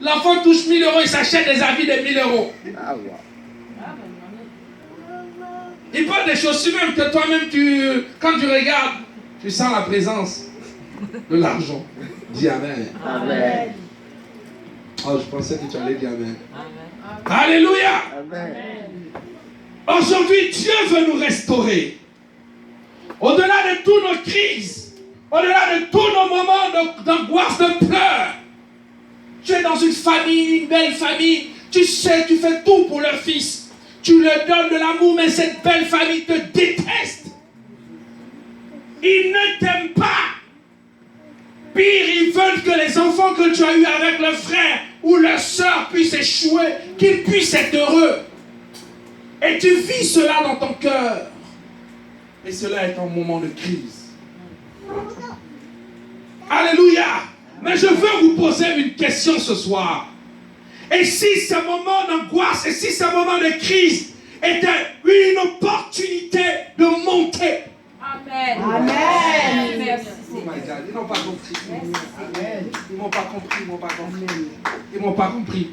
L'enfant touche 1000 euros, il s'achète des habits de 1000 euros. Il porte des chaussures même que toi-même, quand tu regardes, tu sens la présence de l'argent. Dis Amen. Amen. Oh, je pensais que tu allais dire Amen. Amen. Alléluia. Amen. Aujourd'hui, Dieu veut nous restaurer. Au-delà de toutes nos crises, au-delà de tous nos moments d'angoisse, de pleurs, tu es dans une famille, une belle famille, tu sais, tu fais tout pour leur fils. Tu leur donnes de l'amour, mais cette belle famille te déteste. Ils ne t'aiment pas. Pire, ils veulent que les enfants que tu as eus avec le frère ou leur soeur puissent échouer, qu'ils puissent être heureux. Et tu vis cela dans ton cœur. Et cela est un moment de crise. Alléluia. Mais je veux vous poser une question ce soir. Et si ce moment d'angoisse, et si ce moment de crise était une opportunité de monter. Amen. Amen. Merci. Oh my God, ils n'ont pas compris. Ils m'ont pas compris, ils m'ont pas compris. Ils m'ont pas compris.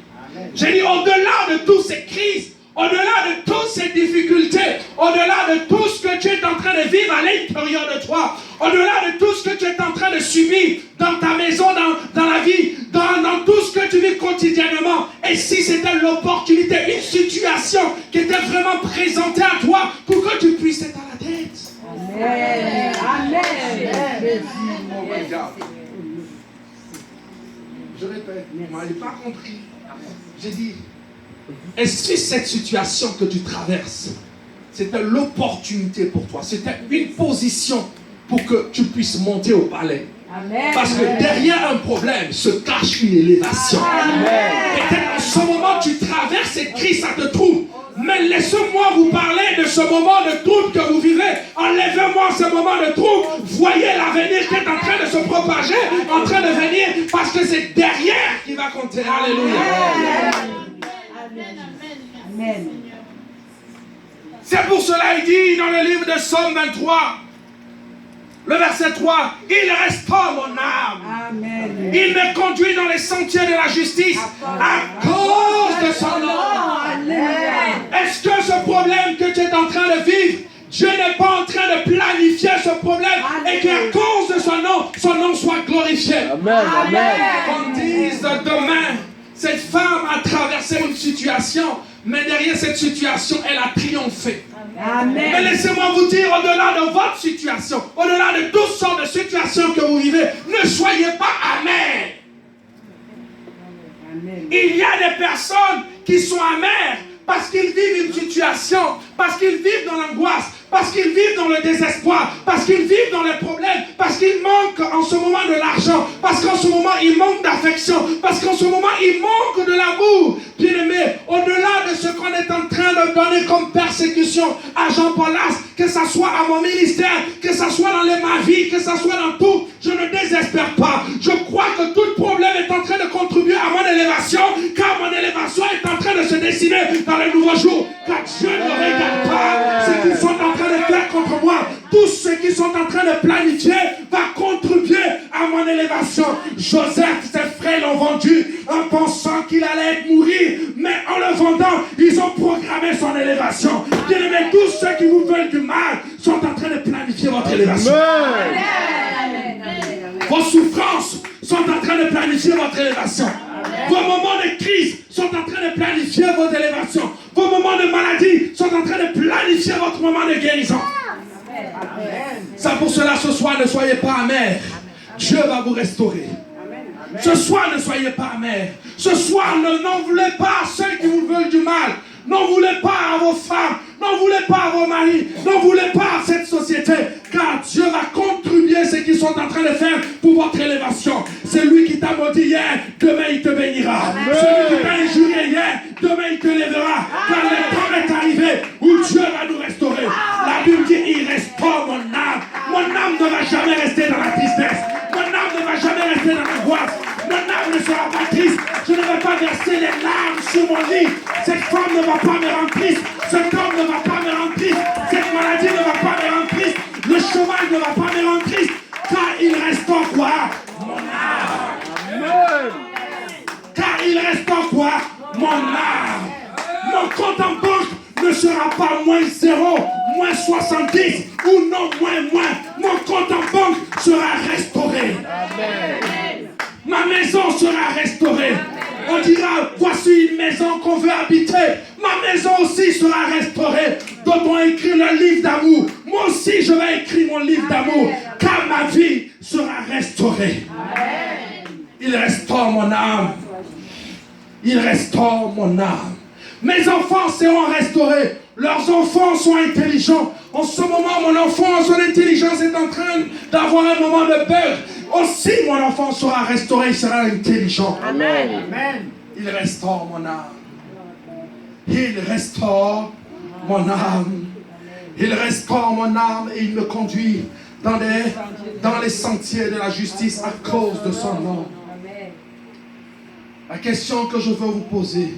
J'ai dit au-delà de toutes ces crises, au-delà de toutes ces difficultés, au-delà de tout ce que tu es en train de vivre à l'intérieur de toi, au-delà de tout ce que tu es en train de subir dans ta maison, dans la vie, dans tout ce que tu vis quotidiennement, et si c'était l'opportunité, une situation qui était vraiment présentée à toi pour que tu puisses être à la tête. Amen. Amen. Oh my God. Je répète, vous n'avez pas compris. J'ai dit, est-ce que cette situation que tu traverses, c'était l'opportunité pour toi, c'était une position pour que tu puisses monter au palais. Amen. Parce que derrière un problème se cache une élévation. Peut-être en ce moment tu traverses cette crise, ça te trouble. Mais laissez-moi vous parler de ce moment de trouble que vous vivez. Enlevez-moi ce moment de trouble. Voyez l'avenir qui est en train de se propager, en train de venir, parce que c'est derrière qui va compter. Alléluia. Amen. C'est pour cela il dit dans le livre de Psaume 23, le verset 3, il restaure mon âme. Amen. Il me conduit dans les sentiers de la justice à cause de son nom. Est-ce que ce problème que tu es en train de vivre, Dieu n'est pas en train de planifier ce problème et qu'à cause de son nom soit glorifié? Amen. Qu'on dise demain, cette femme a traversé une situation, mais derrière cette situation, elle a triomphé. Amen. Mais laissez-moi vous dire, au-delà de votre situation, au-delà de toutes sortes de situations que vous vivez, ne soyez pas amers. Il y a des personnes qui sont amères parce qu'ils vivent une situation, parce qu'ils vivent dans l'angoisse, parce qu'ils vivent dans le désespoir, parce qu'ils vivent dans les problèmes, parce qu'ils manquent en ce moment de l'argent, parce qu'en ce moment ils manquent d'affection, parce qu'en ce moment ils manquent de l'amour. Bien-aimé, au-delà de ce qu'on est en train de donner comme persécution à Jean Paulas, que ce soit à mon ministère, que ce soit dans ma vie, que ce soit dans tout, je ne désespère pas. Je crois que tout problème est en train de contribuer à mon élévation, car mon élévation est en train de se dessiner dans le nouveau jour. Car Dieu ne regarde pas ce qu'ils sont en train de faire contre moi. Tous ceux qui sont en train de planifier va contribuer à mon élévation. Joseph, ses frères l'ont vendu en pensant qu'il allait mourir, mais en le vendant, ils ont programmé son élévation. Bien-aimés, tous ceux qui vous veulent du mal sont en train de planifier votre élévation. Vos souffrances sont en train de planifier votre élévation. Vos moments de crise sont en train de planifier votre élévation. Vos moments de maladie sont en train de planifier votre moment de guérison. C'est pour cela, ce soir, ne soyez pas amers. Dieu va vous restaurer. Ce soir, ne soyez pas amers. Ce soir, n'en voulez pas à ceux qui vous veulent du mal. N'en voulez pas à vos femmes. N'en voulez pas à vos maris. N'en voulez pas à cette société. Car Dieu va contribuer ce qu'ils sont en train de faire pour votre élévation. C'est lui qui t'a maudit hier, demain il te bénira. Celui qui t'a injurié hier, demain il te lèvera. Car le temps est arrivé où Dieu va nous restaurer. La Bible dit, il restaure mon âme. Mon âme ne va jamais rester dans la tristesse. Mon âme ne va jamais rester dans l'angoisse. Mon âme ne sera pas triste. Je ne vais pas verser les larmes sur mon lit. Cette femme ne va pas me rendre triste. Cet homme ne va pas me rendre triste. Cette maladie ne va pas me rendre triste. Le chômage ne va pas me rendre triste. Car il reste en quoi? Mon âme. Car il restaure quoi? Mon âme. Mon compte en banque ne sera pas moins 0, moins 70 ou non moins. Mon compte en banque sera restauré. Amen. Ma maison sera restaurée. On dira, voici une maison qu'on veut habiter. Ma maison aussi sera restaurée. D'autres vont écrire le livre d'amour. Moi aussi, je vais écrire mon livre d'amour. Car ma vie sera restaurée. Il restaure mon âme. Il restaure mon âme. Mes enfants seront restaurés. Leurs enfants sont intelligents. En ce moment, mon enfant, son intelligence est en train d'avoir un moment de bug. Aussi, mon enfant sera restauré, il sera intelligent. Amen. Il restaure mon âme. Il restaure mon âme. Il restaure mon âme et il me conduit dans les sentiers de la justice à cause de son nom. La question que je veux vous poser,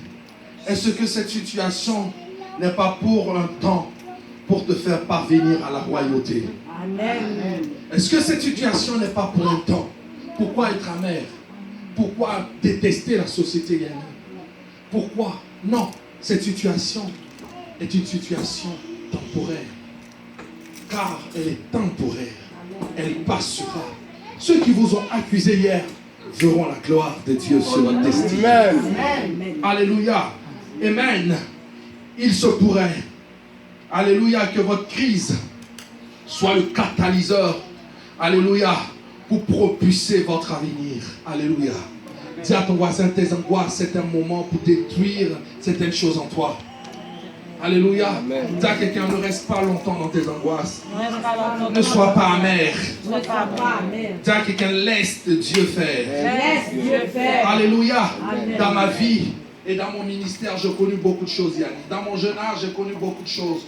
est-ce que cette situation n'est pas pour un temps, pour te faire parvenir à la royauté? Amen. Est-ce que cette situation n'est pas pour un temps? Pourquoi être amer? Pourquoi détester la société gagnante? Pourquoi? Non, cette situation est une situation temporaire. Car elle est temporaire. Elle passera. Ceux qui vous ont accusé hier verront la gloire de Dieu sur votre destin. Amen. Alléluia. Amen. Il se pourrait, alléluia, que votre crise soit le catalyseur, alléluia, pour propulser votre avenir. Alléluia. Dis à ton voisin, tes angoisses, c'est un moment pour détruire certaines choses en toi. Alléluia. Dis à quelqu'un, ne reste pas longtemps dans tes angoisses. Ne sois pas amer. Dis à quelqu'un, laisse Dieu faire. Laisse Dieu faire. Alléluia. Amen. Dans ma vie et dans mon ministère, j'ai connu beaucoup de choses, Yannick. Dans mon jeune âge, j'ai connu beaucoup de choses.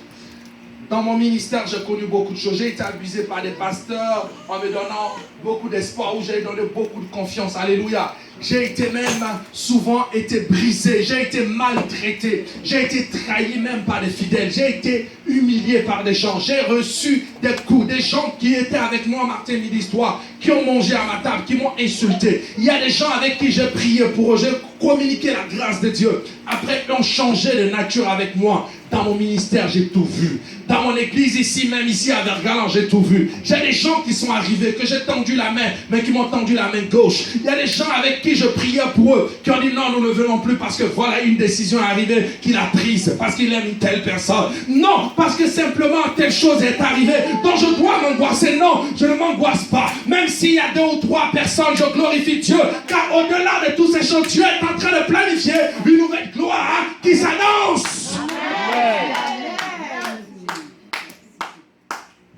Dans mon ministère, j'ai connu beaucoup de choses. J'ai été abusé par des pasteurs en me donnant beaucoup d'espoir, où j'ai donné beaucoup de confiance. Alléluia. J'ai été même souvent été brisé. J'ai été maltraité. J'ai été trahi même par des fidèles. J'ai été humilié par des gens. J'ai reçu des coups. Des gens qui étaient avec moi, Martin Midi Soir, qui ont mangé à ma table, qui m'ont insulté. Il y a des gens avec qui j'ai prié pour eux. J'ai communiqué la grâce de Dieu. Après, ils ont changé de nature avec moi. Dans mon ministère, j'ai tout vu. Dans mon église, ici, même ici à Vergalan, j'ai tout vu. J'ai des gens qui sont arrivés, que j'ai tendu la main, mais qui m'ont tendu la main gauche. Il y a des gens avec qui je priais pour eux, qui ont dit non, nous ne venons plus parce que voilà une décision arrivée qu'il a prise, parce qu'il aime une telle personne. Non, parce que simplement telle chose est arrivée, dont je dois m'angoisser. Non, je ne m'angoisse pas. Même s'il y a 2 ou 3 personnes, je glorifie Dieu, car au-delà de tous ces choses, Dieu est en train de planifier une nouvelle gloire qui s'annonce.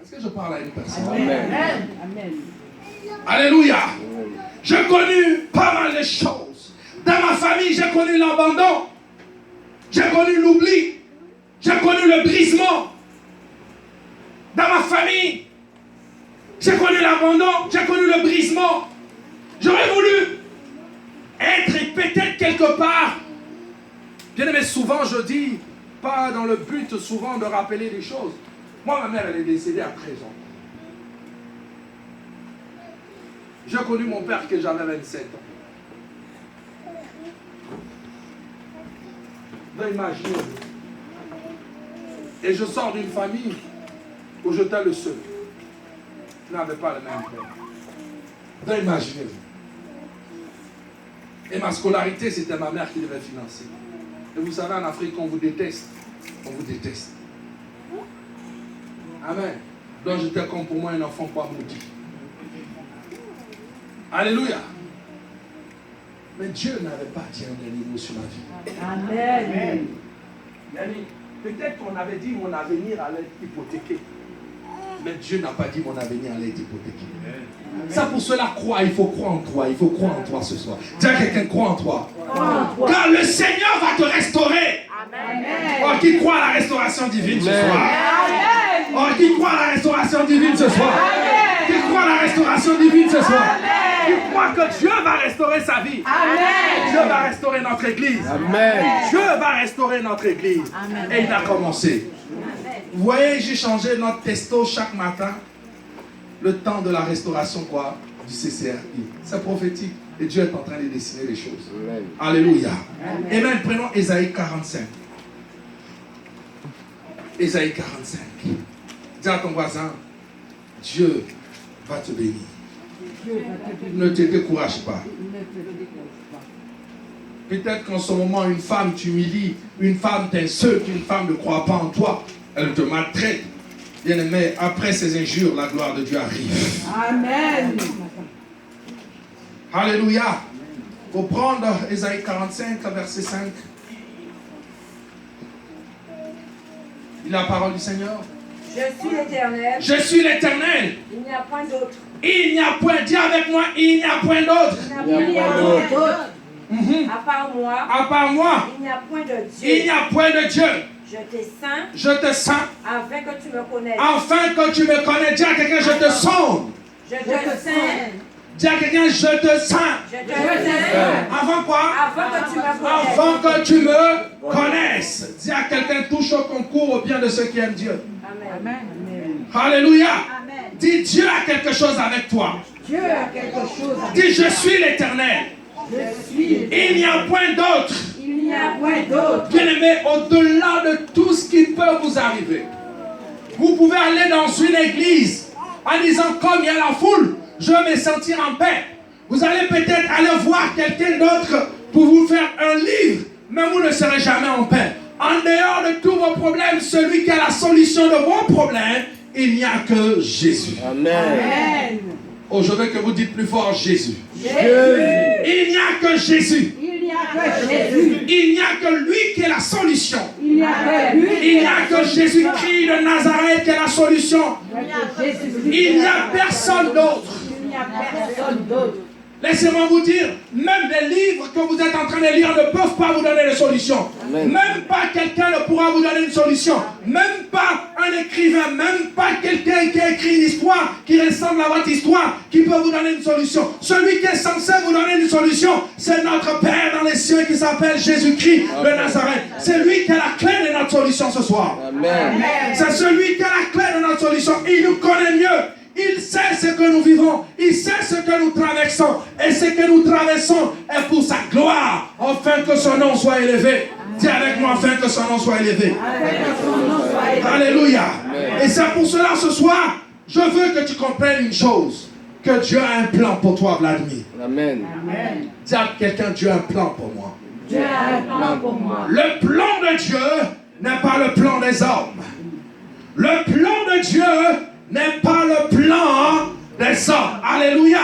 Est-ce que je parle à une personne? Amen. Amen. Alléluia. J'ai connu pas mal de choses. Dans ma famille, j'ai connu l'abandon. J'ai connu l'oubli. J'ai connu le brisement. Dans ma famille, j'ai connu l'abandon. J'ai connu le brisement. J'aurais voulu être et peut-être quelque part. Bien aimé, souvent je dis, pas dans le but souvent de rappeler des choses. Moi, ma mère, elle est décédée à 13 ans. J'ai connu mon père que j'avais 27 ans. Donc imaginez. Et je sors d'une famille où j'étais le seul. Je n'avais pas le même père. Donc imaginez-vous. Et ma scolarité, c'était ma mère qui devait financer. Et vous savez, en Afrique, on vous déteste. On vous déteste. Amen. Donc j'étais comme pour moi un enfant pas maudit. Alléluia. Mais Dieu n'avait pas dit un dernier mot sur ma vie. Amen. Peut-être qu'on avait dit mon avenir allait être hypothéqué. Mais Dieu n'a pas dit mon avenir allait être hypothéqué. Ça pour cela, crois, il faut croire en toi. Il faut croire en toi ce soir. Dis à quelqu'un, crois en toi. Car le Seigneur va te restaurer. Amen. Oh, qui croit à la restauration divine ce soir? Amen. Oh, qui croit à la restauration divine ce soir? Amen. Qui croit à la restauration divine ce soir? Amen. Qui croit que Dieu va restaurer sa vie? Amen. Dieu va restaurer notre église. Amen. Dieu va restaurer notre église. Amen. Et il a commencé. Vous voyez, j'ai changé notre testo chaque matin. Le temps de la restauration quoi? Du CCRI. C'est prophétique. Et Dieu est en train de dessiner les choses. Amen. Alléluia. Amen. Amen. Prenons Ésaïe 45. Ésaïe 45. Dis à ton voisin, Dieu va te bénir. Dieu va te bénir. Ne te décourage pas. Ne te décourage pas. Peut-être qu'en ce moment, une femme t'humilie, une femme t'insulte, une femme ne croit pas en toi. Elle te maltraite. Bien-aimé, après ces injures, la gloire de Dieu arrive. Amen. Alléluia. Il faut prendre Ésaïe 45, verset 5. Il a la parole du Seigneur. Je suis l'Éternel, Je suis l'Éternel. il n'y a point d'autre. Il n'y a point, dis avec moi, il n'y a point d'autre. Il n'y a point d'autre. Mhm. À part moi, À part moi, il n'y a point de il Dieu. n'y a point de Dieu. Je t'ai saint Je te sens, afin que tu me connaisses. afin que tu me connais. Dis à quelqu'un, je te sonde. Je te saint. Dis à quelqu'un, je te sens. Je te saint Avant quoi? afin que tu me connaisses. Avant que tu me connaisses. Dis à quelqu'un, touche au concours au bien de ceux qui aiment Dieu. Amen. Amen. Alléluia. Amen. Dis, Dieu a quelque chose avec toi. Dieu a quelque chose à Dis, je suis l'Éternel. Je suis. Il n'y a point d'autre. Il n'y a point d'autre. Bien-aimé, au-delà de tout ce qui peut vous arriver, vous pouvez aller dans une église en disant, comme il y a la foule, je vais me sentir en paix. Vous allez peut-être aller voir quelqu'un d'autre pour vous faire un livre, mais vous ne serez jamais en paix. En dehors de tous vos problèmes, celui qui a la solution de vos problèmes, il n'y a que Jésus. Amen. Amen. Oh, je veux que vous dites plus fort Jésus. Jésus. Il n'y a que Jésus. Il n'y a que Jésus. Il n'y a que lui qui est la solution. Il n'y a que lui. Il n'y a que Jésus-Christ de Nazareth qui est la solution. Il n'y a que Jésus. Il n'y a personne d'autre. Il n'y a personne d'autre. Laissez-moi vous dire, même des livres que vous êtes en train de lire ne peuvent pas vous donner de solution. Amen. Même pas quelqu'un ne pourra vous donner une solution. Même pas un écrivain, même pas quelqu'un qui a écrit une histoire qui ressemble à votre histoire qui peut vous donner une solution. Celui qui est censé vous donner une solution, c'est notre Père dans les cieux qui s'appelle Jésus-Christ de Nazareth. C'est lui qui a la clé de notre solution ce soir. Amen. C'est celui qui a la clé de notre solution. Il nous connaît mieux. Il sait ce que nous vivons. Il sait ce que nous traversons. Et ce que nous traversons est pour sa gloire. Afin que son nom soit élevé. Dis avec moi, afin que son nom soit élevé. Alléluia. Et c'est pour cela ce soir, je veux que tu comprennes une chose. Que Dieu a un plan pour toi, Vladimir. Amen. Amen. Dis à quelqu'un, Dieu a un plan pour moi. Dieu a un plan pour moi. Le plan de Dieu n'est pas le plan des hommes. Le plan de Dieu n'est pas le plan des hommes. Alléluia.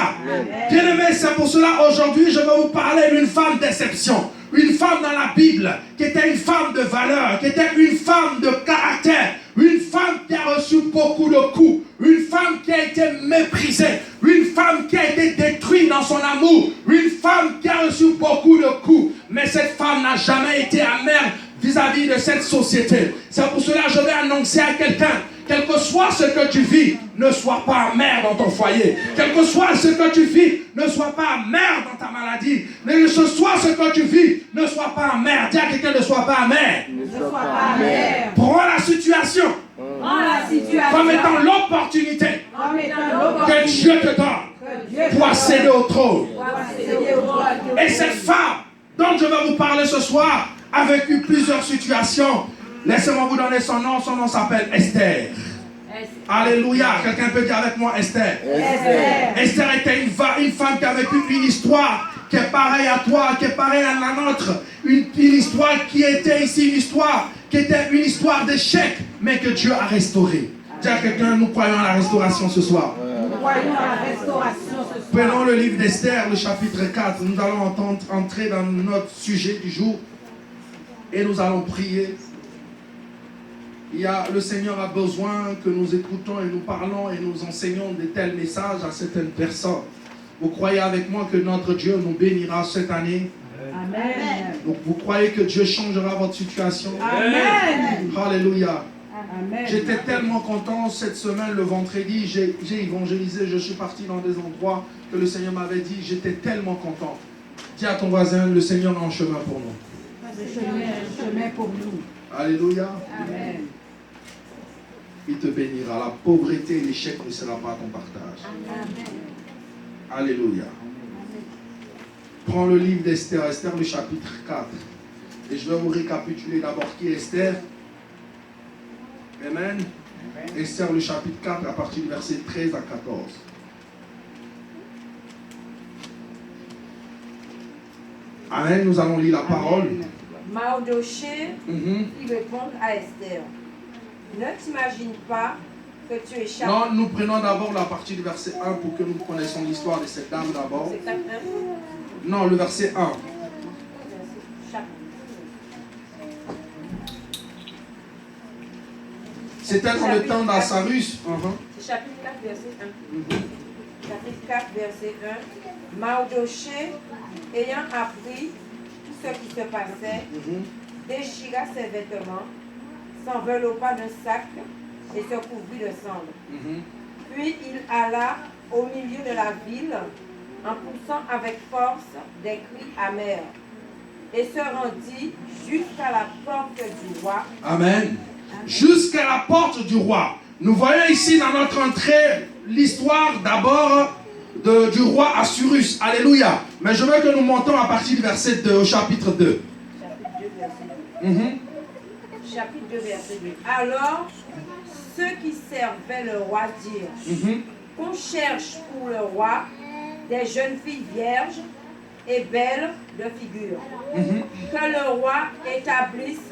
Bien-aimé, c'est pour cela aujourd'hui je vais vous parler d'une femme d'exception. Une femme dans la Bible qui était une femme de valeur, qui était une femme de caractère, une femme qui a reçu beaucoup de coups, une femme qui a été méprisée, une femme qui a été détruite dans son amour, une femme qui a reçu beaucoup de coups. Mais cette femme n'a jamais été amère vis-à-vis de cette société. C'est pour cela que je vais annoncer à quelqu'un, quel que soit ce que tu vis, ne sois pas amer dans ton foyer. Quel que soit ce que tu vis, ne sois pas amer dans ta maladie. Que ce soit ce que tu vis, ne sois pas amer. Dis à quelqu'un, ne sois pas amer. Ne sois pas amer. Prends la situation Prends la situation comme étant l'opportunité comme étant que l'opportunité Dieu te donne que Dieu pour accéder au trône. pour accéder au trône. Et cette femme dont je vais vous parler ce soir a vécu plusieurs situations. Laissez-moi vous donner son nom. Son nom s'appelle Esther. Alléluia. Quelqu'un peut dire avec moi Esther. Esther. Esther était une femme qui a vécu une histoire qui est pareille à toi, qui est pareille à la nôtre. Une histoire qui était ici, une histoire qui était une histoire d'échec, mais que Dieu a restaurée. Dis à quelqu'un, nous croyons à la restauration ce soir. Nous croyons à la restauration ce soir. Prenons le livre d'Esther, le chapitre 4. Nous allons entrer dans notre sujet du jour et nous allons prier. Le Seigneur a besoin que nous écoutons et nous parlons et nous enseignons de tels messages à certaines personnes. Vous croyez avec moi que notre Dieu nous bénira cette année? Amen. Donc vous croyez que Dieu changera votre situation? Amen. Alléluia. Amen. J'étais tellement content cette semaine, le vendredi, j'ai évangélisé, je suis parti dans des endroits que le Seigneur m'avait dit, j'étais tellement content. Dis à ton voisin, le Seigneur a un chemin pour nous. Le chemin pour nous. Alléluia. Amen. Il te bénira. La pauvreté et l'échec ne sera pas ton partage. Amen. Alléluia. Prends le livre d'Esther, Esther le chapitre 4. Et je vais vous récapituler d'abord qui est Esther. Amen. Esther le chapitre 4 à partir du verset 13 à 14. Amen, nous allons lire la parole. Mardoché il répond à Esther. Ne t'imagine pas que tu échappes. Non, nous prenons d'abord la partie du verset 1 pour que nous connaissions l'histoire de cette dame d'abord. C'est 4, Non, le verset 1. C'était dans le temps d'Assarus. C'est chapitre 4, verset 1. Chapitre 4, verset 1. Mardoché, ayant appris tout ce qui se passait, déchira ses vêtements, s'enveloppa d'un sac et se couvrit de cendres. Puis il alla au milieu de la ville en poussant avec force des cris amers et se rendit jusqu'à la porte du roi. Amen. Jusqu'à la porte du roi. Nous voyons ici dans notre entrée l'histoire d'abord du roi Assurus. Alléluia. Mais je veux que nous montons à partir du verset 2 au chapitre 2. Chapitre 2, verset 2. Chapitre 2, verset 2. Alors, ceux qui servaient le roi dirent qu'on cherche pour le roi des jeunes filles vierges et belles de figure. Que le roi établisse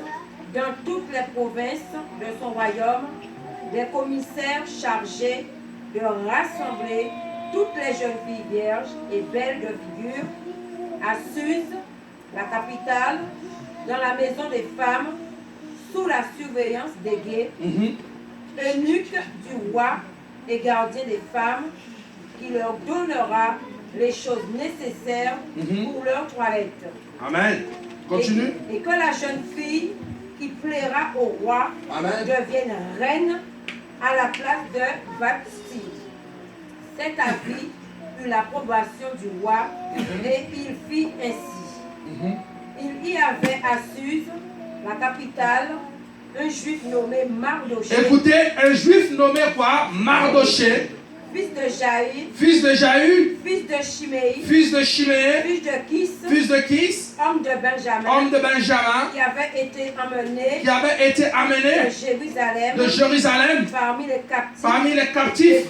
dans toutes les provinces de son royaume des commissaires chargés de rassembler toutes les jeunes filles vierges et belles de figure à Suse, la capitale, dans la maison des femmes, sous la surveillance des guets, eunuques du roi et gardiens des femmes, qui leur donnera les choses nécessaires pour leur toilette. Amen. Continue. Et que la jeune fille qui plaira au roi devienne reine à la place de Vashti. Cet avis eut l'approbation du roi et il fit ainsi. Il y avait à Suse, la capitale, un juif nommé Mardoché. Écoutez, un juif nommé quoi? Mardoché. Fils de Jaïr. Fils de Jaïr. Fils de Chiméi. Fils de Chiméi. Fils de Kis. Fils de Kis. Homme de Benjamin. Homme de Benjamin. Qui avait été amené. Qui avait été amené de Jérusalem. Parmi les captifs.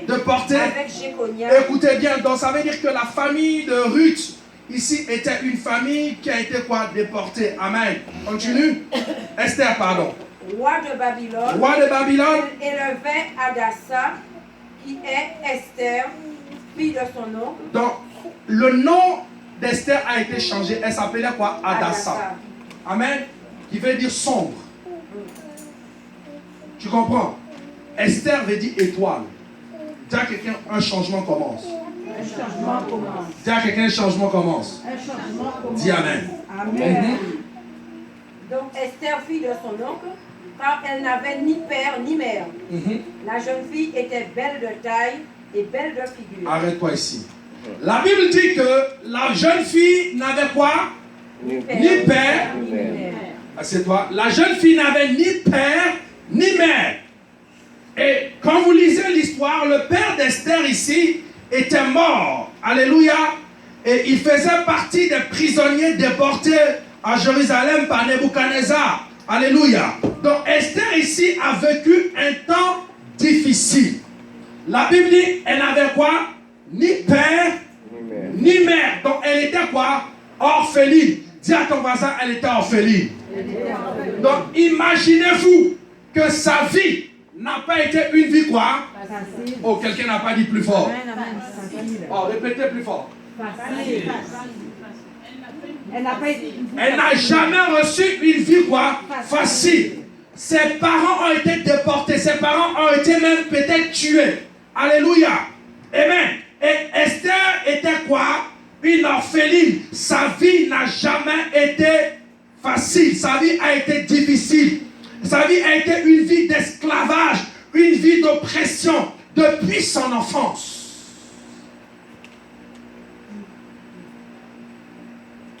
Déportés. Avec Jéconia. Écoutez bien, donc ça veut dire que la famille de Ruth ici était une famille qui a été quoi? Déportée. Amen. Continue. Esther, pardon. Roi de Babylone. Roi de Babylone. Il élevait Adassa, qui est Esther, fille de son oncle. Donc, le nom d'Esther a été changé. Elle s'appelait quoi? Adassa. Amen. Qui veut dire sombre. Tu comprends? Esther veut dire étoile. Dis à quelqu'un, un changement commence. Un changement commence. Dis à quelqu'un, un changement commence. Un changement commence. Dis Amen. Amen. Donc Esther, fille de son oncle, car elle n'avait ni père ni mère. La jeune fille était belle de taille et belle de figure. Arrête-toi ici. La Bible dit que la jeune fille n'avait quoi? Ni père. Ni mère. Assieds-toi. La jeune fille n'avait ni père ni mère. Et quand vous lisez l'histoire, le père d'Esther ici était mort. Alléluia. Et il faisait partie des prisonniers déportés à Jérusalem par Nebuchadnezzar. Alléluia. Donc Esther ici a vécu un temps difficile. La Bible dit, elle n'avait quoi? Ni père, ni mère. Donc elle était quoi? Orpheline. Dis à ton voisin, elle était orpheline. Donc imaginez-vous que sa vie n'a pas été une vie quoi? Oh, quelqu'un n'a pas dit plus fort. Oh, répétez plus fort. Elle n'a jamais reçu une vie quoi? Facile. Ses parents ont été déportés. Ses parents ont été même peut-être tués. Alléluia. Amen. Et Esther était quoi? Une orpheline. Sa vie n'a jamais été facile. Sa vie a été difficile. Sa vie a été une vie d'esclavage, une vie d'oppression depuis son enfance.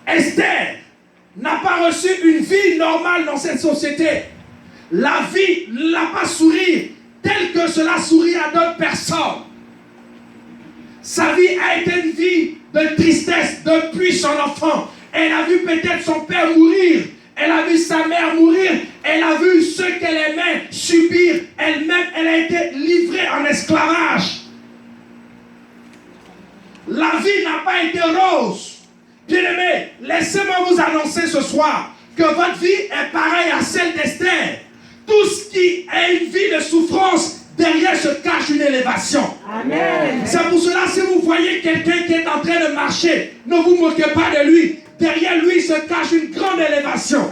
Esther n'a pas reçu une vie normale dans cette société. La vie ne l'a pas souri tel que cela sourit à d'autres personnes. Sa vie a été une vie de tristesse depuis son enfant. Elle a vu peut-être son père mourir. Elle a vu sa mère mourir. Elle a vu ceux qu'elle aimait subir. Elle-même, elle a été livrée en esclavage. La vie n'a pas été rose. Bien-aimés, laissez-moi vous annoncer ce soir que votre vie est pareille à celle d'Esther. Tout ce qui est une vie de souffrance, derrière se cache une élévation. Amen. C'est pour cela, si vous voyez quelqu'un qui est en train de marcher, ne vous moquez pas de lui. Derrière lui se cache une grande élévation.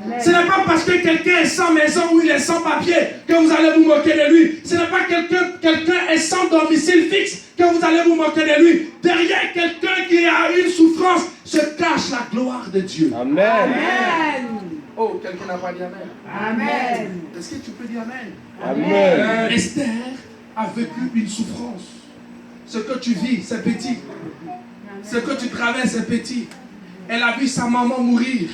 Amen. Ce n'est pas parce que quelqu'un est sans maison ou il est sans papier que vous allez vous moquer de lui. Ce n'est pas quelqu'un est sans domicile fixe que vous allez vous moquer de lui. Derrière quelqu'un qui a une souffrance se cache la gloire de Dieu. Amen. Amen. Oh, quelqu'un n'a pas dit Amen. Amen. Est-ce que tu peux dire Amen? Amen. Esther a vécu une souffrance. Ce que tu vis, c'est petit. Ce que tu traverses, c'est petit. Elle a vu sa maman mourir.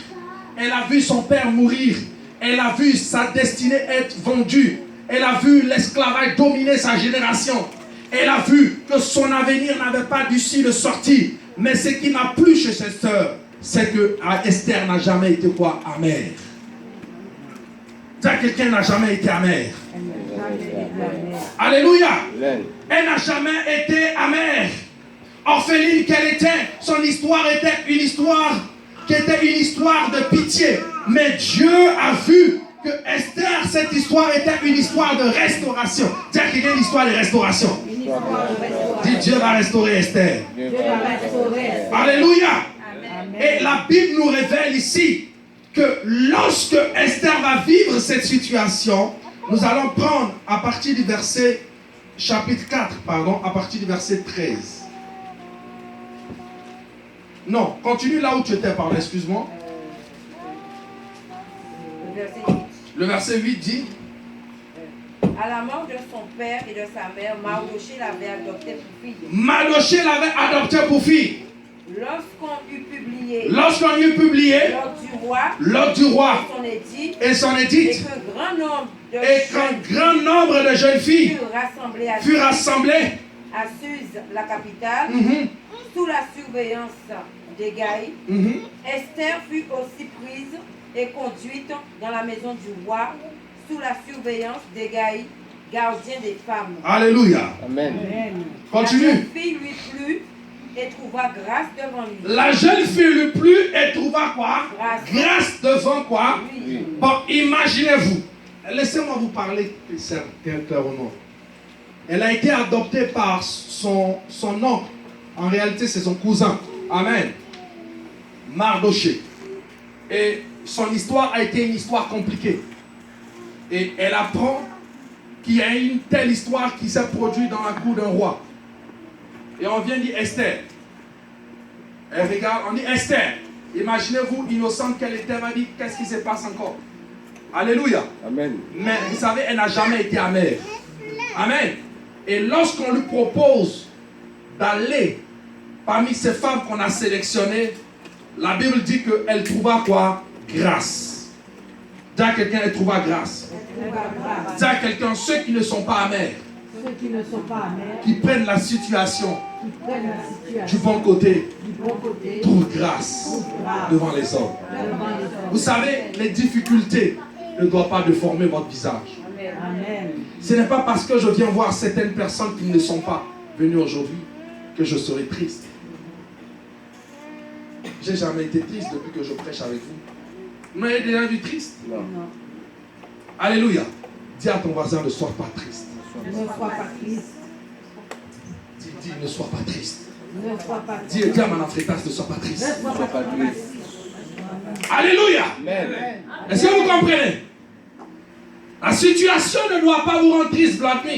Elle a vu son père mourir. Elle a vu sa destinée être vendue. Elle a vu l'esclavage dominer sa génération. Elle a vu que son avenir n'avait pas d'issue de sortie. Mais ce qui m'a plu chez cette sœur, c'est que Esther n'a jamais été quoi? Amère. Quelqu'un n'a jamais été amère. Alléluia. Elle n'a jamais été amère. Orpheline qu'elle était, son histoire était une histoire qui était une histoire de pitié. Mais Dieu a vu que Esther, cette histoire était une histoire de restauration. Dis à quelqu'un une histoire de restauration. Dis Dieu va restaurer Esther. Alléluia. Et la Bible nous révèle ici que lorsque Esther va vivre cette situation, nous allons prendre à partir du verset chapitre 4, à partir du verset 13. Non, continue là où tu étais, pardon, excuse-moi. Le verset 8 dit: à la mort de son père et de sa mère, Mardoché l'avait adopté pour fille. Mardoché l'avait adopté pour fille. Lorsqu'on eut publié l'ordre du roi et son édit, et qu'un grand nombre de jeunes filles furent rassemblées à Suse, la capitale, sous la surveillance d'Hégaï, Esther fut aussi prise et conduite dans la maison du roi sous la surveillance d'Hégaï, gardien des femmes. Alléluia. Amen. Continue. La jeune fille lui plut et trouva grâce devant lui. La jeune fille lui plut et trouva quoi? Grâce devant quoi? Oui. Bon, imaginez-vous. Laissez-moi vous parler clairement. Elle a été adoptée par son oncle. En réalité, c'est son cousin. Amen. Mardoché. Et son histoire a été une histoire compliquée. Et elle apprend qu'il y a une telle histoire qui s'est produite dans la cour d'un roi. Et on vient dire Esther. Elle regarde, on dit Esther. Imaginez-vous, innocente qu'elle était, elle va dire qu'est-ce qui se passe encore? Alléluia. Amen. Mais vous savez, elle n'a jamais été amère. Amen. Et lorsqu'on lui propose d'aller parmi ces femmes qu'on a sélectionnées, la Bible dit qu'elle trouva quoi? Grâce. Dis à quelqu'un, elle trouva grâce. Dis à quelqu'un, ceux qui ne sont pas amers, qui prennent la situation du bon côté, trouvent grâce devant les hommes. Vous savez, les difficultés ne doivent pas déformer votre visage. Amen. Ce n'est pas parce que je viens voir certaines personnes qui ne sont pas venues aujourd'hui que je serai triste. J'ai jamais été triste depuis que je prêche avec vous. Vous m'avez déjà vu triste? Non. Alléluia. Dis à ton voisin, ne sois pas triste. Ne sois pas triste. Dis, ne sois pas triste. Ne sois pas triste. Dis à Manafretas, ne sois pas triste. Ne sois pas triste. Alléluia. Amen. Est-ce que vous comprenez? La situation ne doit pas vous rendre triste, Blackme.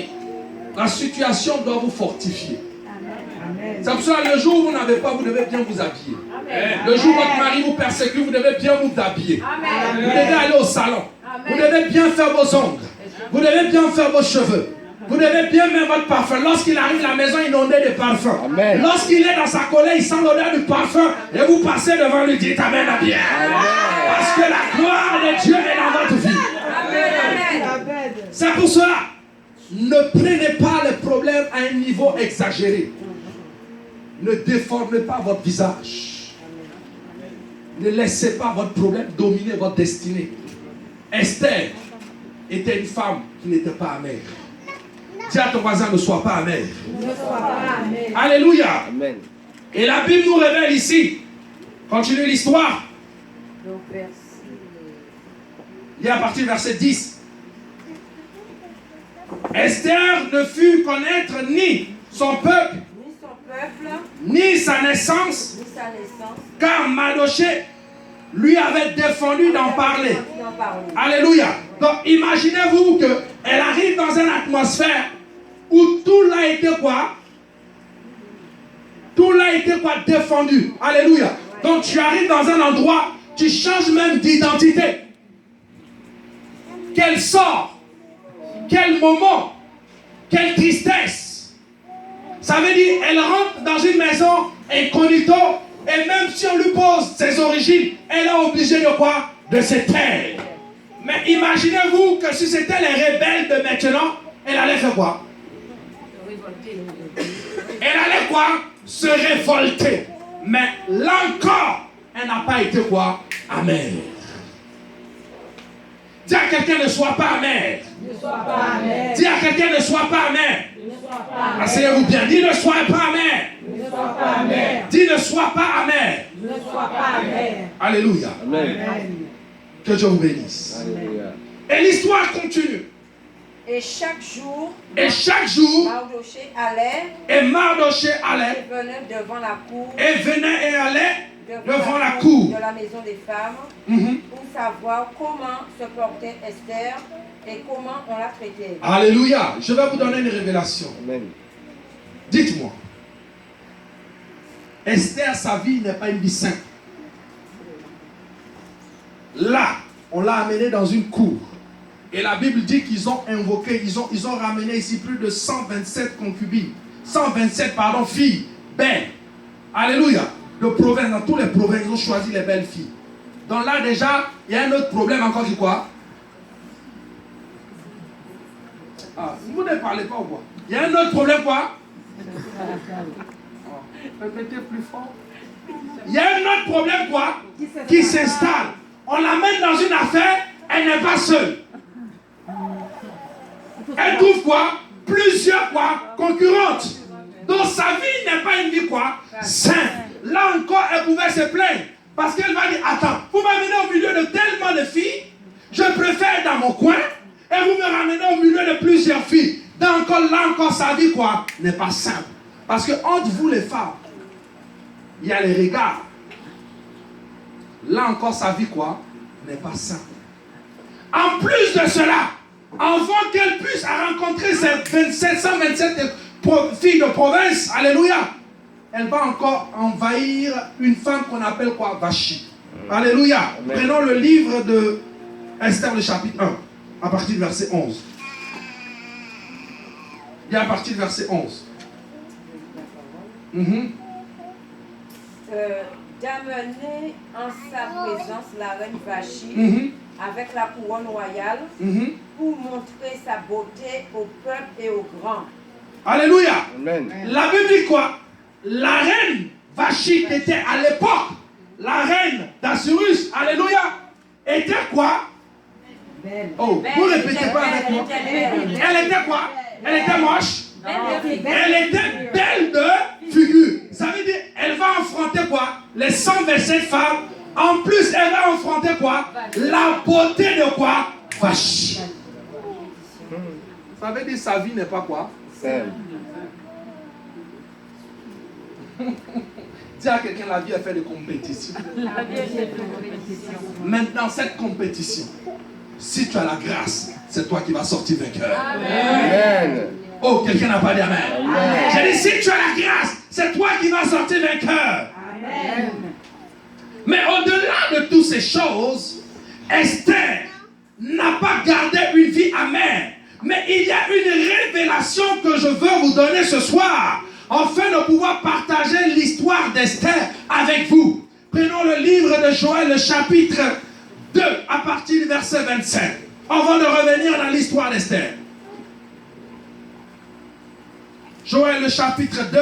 La situation doit vous fortifier. Amen. C'est pour ça que le jour où vous n'avez pas, vous devez bien vous habiller. Le jour où votre mari vous persécute, vous devez bien vous habiller. Vous devez aller au salon. Vous devez bien faire vos ongles. Vous devez bien faire vos cheveux. Vous devez bien mettre votre parfum. Lorsqu'il arrive à la maison, inondé de parfum. Amen. Lorsqu'il est dans sa colère, il sent l'odeur du parfum. Et vous passez devant lui, dites Amen à bien. Parce que la gloire de Dieu est dans votre vie. Amen. C'est pour cela, ne prenez pas les problèmes à un niveau exagéré. Ne déformez pas votre visage. Ne laissez pas votre problème dominer votre destinée. Esther était une femme qui n'était pas amère. Dis à ton voisin, ne sois pas amère. Ne sois pas amère. Alléluia. Amen. Et la Bible nous révèle ici, continue l'histoire, Donc, verset. il y a à partir du verset 10. Esther ne fut connaître ni son peuple, Ni son peuple, ni sa naissance, ni sa naissance. car Mardochée lui avait défendu d'en parler. D'en parler. Alléluia. Donc imaginez-vous qu'elle arrive dans une atmosphère où tout l'a été quoi? Tout l'a été quoi? Défendu. Alléluia. Donc tu arrives dans un endroit, tu changes même d'identité. Quel sort, quel moment, quelle tristesse. Ça veut dire, elle rentre dans une maison incognito, et même si on lui pose ses origines, elle est obligée de quoi? De se taire. Mais imaginez-vous que si c'était les rebelles de maintenant, elle allait faire quoi? Elle allait quoi? Se révolter. Mais là encore, elle n'a pas été quoi? Amère. Dis à quelqu'un, ne sois pas amère. Ne sois pas amère. Dis à quelqu'un, ne sois pas amère. Ne sois pas amère. Asseyez-vous bien. Dis, ne sois pas amère. Ne sois pas amère. Dis, ne sois pas amère. Ne sois pas amère. Alléluia. Amen. Amen. Que Dieu vous bénisse. Alléluia. Et l'histoire continue. Et chaque jour, Et chaque jour, Mardochée allait et Mardochée et allait, venait devant la cour, et venait et allait devant la cour. de la maison des femmes Mhm. pour savoir comment se portait Esther et comment on la traitait. Alléluia. Je vais vous donner une révélation. Amen. Dites-moi. Esther, sa vie n'est pas une vie simple. Là, on l'a amené dans une cour. Et la Bible dit qu'ils ont invoqué, ils ont ramené ici plus de 127 concubines. 127, pardon, filles, belles. Alléluia. De province, dans tous les provinces, ils ont choisi les belles filles. Donc là, déjà, il y a un autre problème encore qui quoi? Ah, vous ne parlez pas ou quoi? Il y a un autre problème quoi? Répétez plus fort. Il y a un autre problème quoi? Qui s'installe. On l'amène dans une affaire, elle n'est pas seule. Elle trouve quoi? Plusieurs quoi? Concurrentes. Donc sa vie n'est pas une vie quoi? Sainte. Là encore, elle pouvait se plaindre. Parce qu'elle va dire, attends, vous m'amenez au milieu de tellement de filles, je préfère dans mon coin, et vous me ramenez au milieu de plusieurs filles. Donc là encore, sa vie quoi? N'est pas simple. Parce que entre vous les femmes, il y a les regards. Là encore, sa vie quoi? N'est pas simple. En plus de cela, avant qu'elle puisse rencontrer ces 127 filles de province, alléluia, elle va encore envahir une femme qu'on appelle quoi? Vachi. Alléluia. Amen. Prenons le livre de Esther, le chapitre 1, à partir du verset 11. Il y a à partir du verset 11. D'amener en sa présence la reine Vachi avec la couronne royale pour montrer sa beauté au peuple et aux grands. Alléluia. Amen. La Bible dit quoi? La reine Vachi qui était à l'époque la reine d'Assyrus, alléluia, était quoi? Belle. Oh, vous ne répétez pas avec moi. Elle était quoi? Elle était moche. Elle était belle de figure. Ça veut dire, elle va affronter quoi? Les 127 femmes. En plus, elle va affronter quoi? La beauté de quoi? Vache. Ça veut dire, sa vie n'est pas quoi? Simple. Dis à quelqu'un, la vie est faite de compétition. Maintenant, cette compétition, si tu as la grâce, c'est toi qui vas sortir vainqueur. Amen. Oh, quelqu'un n'a pas dit amen. J'ai dit, si tu as la grâce, c'est toi qui vas sortir vainqueur. Amen. Mais au-delà de toutes ces choses, Esther n'a pas gardé une vie amère. Mais il y a une révélation que je veux vous donner ce soir, afin de pouvoir partager l'histoire d'Esther avec vous. Prenons le livre de Joël, le chapitre 2, à partir du verset 25, avant de revenir dans l'histoire d'Esther. Joël, le chapitre 2,